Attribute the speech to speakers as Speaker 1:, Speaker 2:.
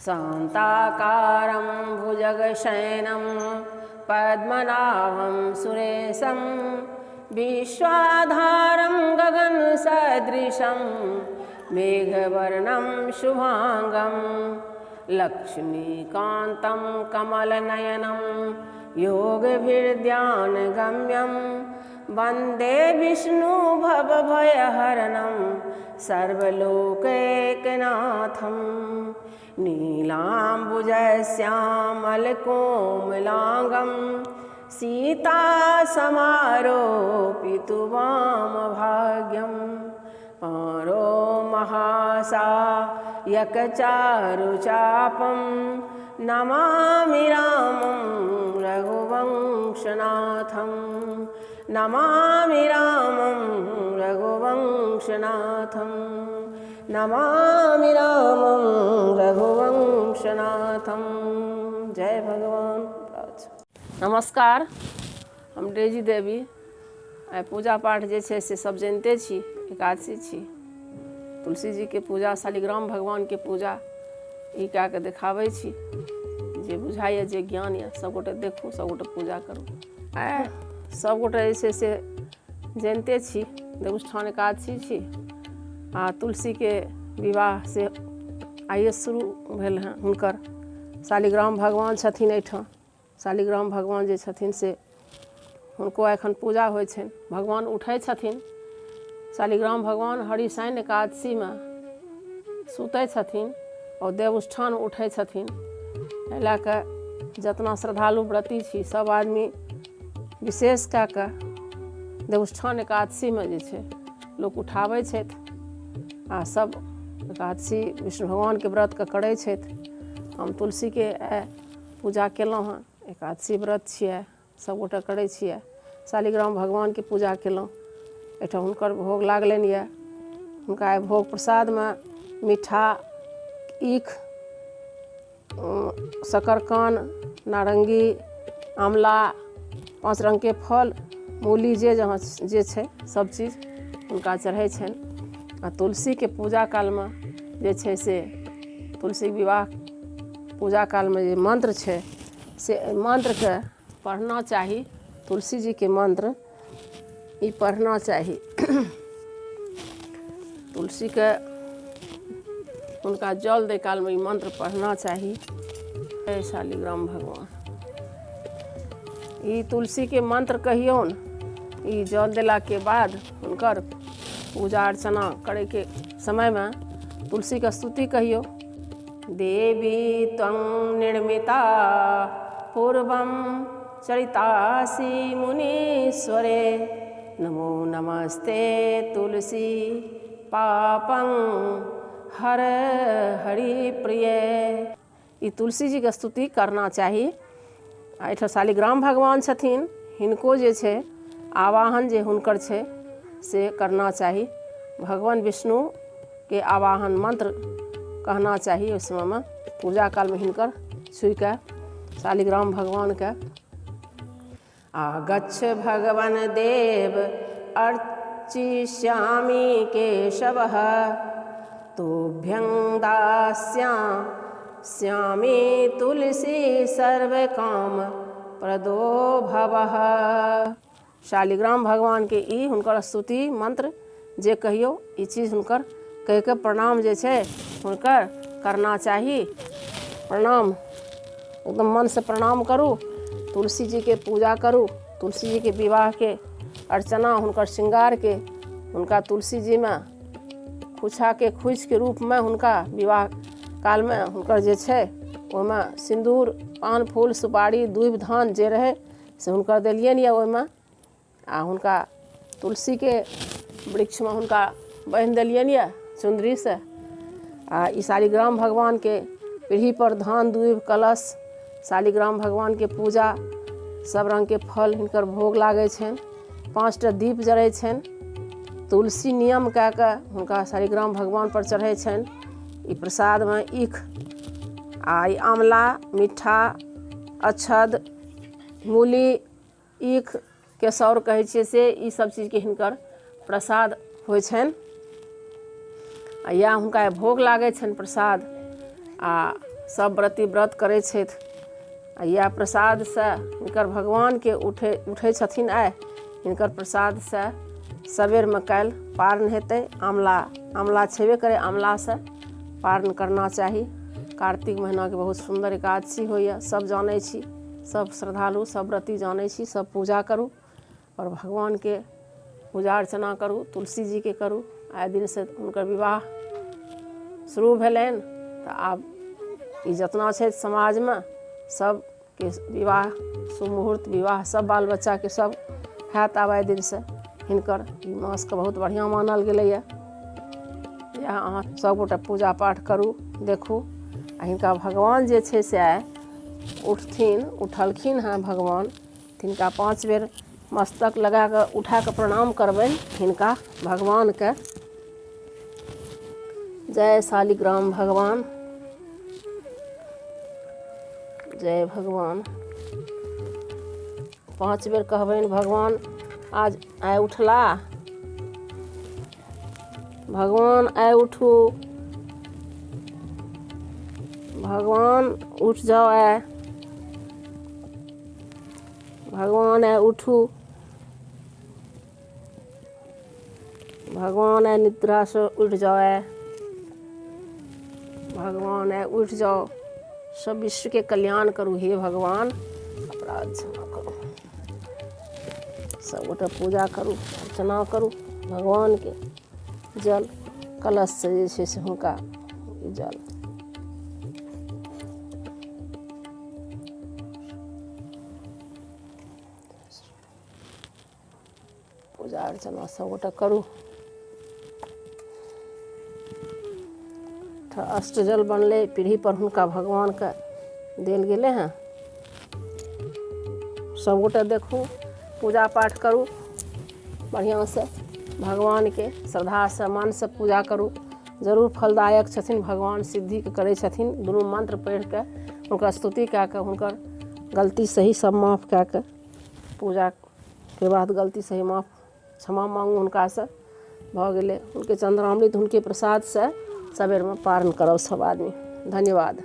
Speaker 1: शान्ताकारं भुजगशयनं पद्मनाभं सुरेशं विश्वाधारं गगनसदृशं मेघवर्णं शुभांगं लक्ष्मीकान्तं कमलनयनं योगभिर्ध्यानगम्यं वन्दे विष्णु भवभयहरणं सर्वलोकैकनाथं नीलाम्बुजश्यामलकोमलाङ्गं सीतासमारोपितुवामभाग्यं पारो महासायकचारुचापं नमामि रामं रघुवंशनाथं नमामि रामं रघुवंशनाथं नमामि रामं रघुवंशनाथं। जय भगवान। नमस्कार, हम डेजी देवी। पूजा पाठ जे छै से सब जानिते छी, एकादशी छी, तुलसी जी के पूजा, शालिग्राम भगवान के पूजा ई कए कऽ देखाबै छी। जे बुझाइए, जे ज्ञान यऽ, सबगोटे देखू, सबगोटे पूजा करू। सबगोटे जे छै से जानिते छी, देवउठान एकादशी छी आ तुलसी के विवाह से आइए शुरू भेल हँ। हुनकर शालिग्राम भगवान छथिन एहिठाम। शालिग्राम भगवान जे छथिन से हुनको एखन पूजा होइ छनि। भगवान उठै छथिन। शालिग्राम भगवान हरिशनि एकादशीमे सुतै छथिन और देवउठान उठै छथिन। एहि लए कऽ जितना श्रद्धालु व्रती छी सब आदमी विशेष कए कऽ देवउठान एकादशीमे जे छै लोक उठाबै छथि आ सब एकादशी विष्णु भगवानके व्रतके करै छथि। हम तुलसीके पूजा केलहुँ हँ। एकादशी व्रत छियै, सबगोटे करै छियै। शालिग्राम भगवानके पूजा केलहुँ। एहिठाम हुनकर भोग लागलनि यऽ। हुनका भोग प्रसादमे मीठा, ईख, शकरकंद, नारंगी, आमला, 5 रंगके फल, मूली जे जहाँ जे छै सब चीज हुनका चढ़ै छनि। आ तुलसीके पूजा कालमे जे छै से तुलसी विवाह पूजा कालमे जे मंत्र छै से मंत्रके पढ़ना चाही। तुलसी जी के मंत्र ई पढ़ना चाही। तुलसी के हुनका जल दै कालमे ई मंत्र पढ़ना चाही। जय शालिग्राम भगवान। ई तुलसी के मंत्र कहियौन। ई जल देलाके बाद हुनकर पूजा अर्चना करैके समयमे तुलसी के स्तुति कहियौ। देवी त्वं निर्मिता पूर्वं चरितासि मुनीश्वरे, नमो नमस्ते तुलसी पापं हर हरि प्रिय। ई तुलसी जी के स्तुति करना चाही। एहिठाम शालिग्राम भगवान छथिन, हिनको जे छै आवाहन जे हुनकर छै से करना चाही। भगवान विष्णु के आवाहन मंत्र कहना चाही। ओहि समयमे पूजा कालमे हिनकर छुइ कऽ शालिग्राम भगवानके आगच्छ भगवन देव अर्चिष्यामि केशवः, तुभ्यं दास्यामि तुलसी सर्वकाम प्रदो भवः। शालिग्राम भगवान के ई हुनकर स्तुति मंत्र जे कहियो, ई चीज हुनकर कहि के प्रणाम जे छै हुनकर करना चाही। प्रणाम एकदम मन से प्रणाम करू। तुलसी जी के पूजा करू। तुलसी जी के विवाह के अर्चना, हुनकर श्रृंगार के, हुनका तुलसी जी में खुछा के खुछ के रूप में हुनका विवाह काल में हुनकर जे छै ओहिमे सिंदूर, पान, फूल, सुपारी, दूब, धान जे रहे से हुनकर देलियनि यऽ ओहिमे। आ हुनका तुलसी के वृक्ष में हुनका बांधि देलियनि यऽ चुंदरी से। आ ई शालिग्राम भगवान के पीढ़ी पर धान, दूब, कलश, शालिग्राम भगवान के पूजा, सब रंग के फल हिनकर भोग लागै छनि। 5टा दीप जरै छनि। तुलसी नियम कए कऽ हुनका शालिग्राम भगवान पर चढ़ै छनि। ई प्रसाद में ईख आ ई आमला, मीठा, अक्षत, मूली, ईख, केसौर कहै छियै से ई सब चीजके हिनकर प्रसाद होइ छनि। आ या हुनका भोग लागै छनि प्रसाद। आ सब व्रती व्रत करै छथि आ इएह प्रसादसँ हिनकर भगवानके उठै छथिन। आइ हिनकर प्रसादसँ सबेरमे काल्हि पारण हेतै। आमला छेबे करै, आमलासँ पारण करना चाही। कार्तिक महीनाके बहुत सुन्दर एकादशी होइए, सब जानै छी, सब श्रद्धालु सब व्रती जानै छी। सब पूजा करू और भगवानके पूजा अर्चना करू, तुलसी जीके करू। आइ दिनसँ हुनकर विवाह शुरू भेलनि तऽ आब ई जितना छै समाजमे सबके विवाह शुभ मुहूर्त विवाह सब बाल बच्चाके सब हैत आब आइ दिनसँ। हिनकर ई मासके बहुत बढ़िआँ मानल गेलैए। इएह अहाँ सभगोटे पूजा पाठ करू, देखू। आ हिनका भगवान जे छै से आइ उठलखिन हँ भगवान, हिनका 5 बेर मस्तक लगा कऽ उठा कऽ प्रणाम करबनि हिनका भगवानके। जय शालिग्राम भगवान, जय भगवान। 5 बेर कहबनि भगवान आइ उठला, भगवान आइ उठू, भगवान उठ जाओ आइ, भगवान आइ उठू, भगवान आइ निद्रा से उठ जाओ आइ, भगवान आइ उठ जाओ। सब विश्व के कल्याण करू हे भगवान, अपराध क्षमा करू। सब गोटे पूजा करू, अर्चना करू भगवानके। जल कलशसँ जे छै से हुनका जल पूजा अर्चना सब गोटे करू। अष्टजल बनलै पीढ़ी पर हुनका भगवानके देल गेलै हँ। सब गोटे देखू, पूजा पाठ करू बढ़िआँसँ, भगवानके श्रद्धासँ मनसँ पूजा करू। जरूर फलदायक छथिन भगवान, सिद्धिके करै छथिन। दुनू मंत्र पढ़ि कऽ हुनकर स्तुति कए कऽ हुनकर गलती सही सब माफ कए कऽ पूजाके बाद गलती सही माफ क्षमा मांगू हुनकासँ। भऽ गेलै हुनके चन्द्रामृत हुनके प्रसादसँ सबेरमे पारण करब सब आदमी। धन्यवाद।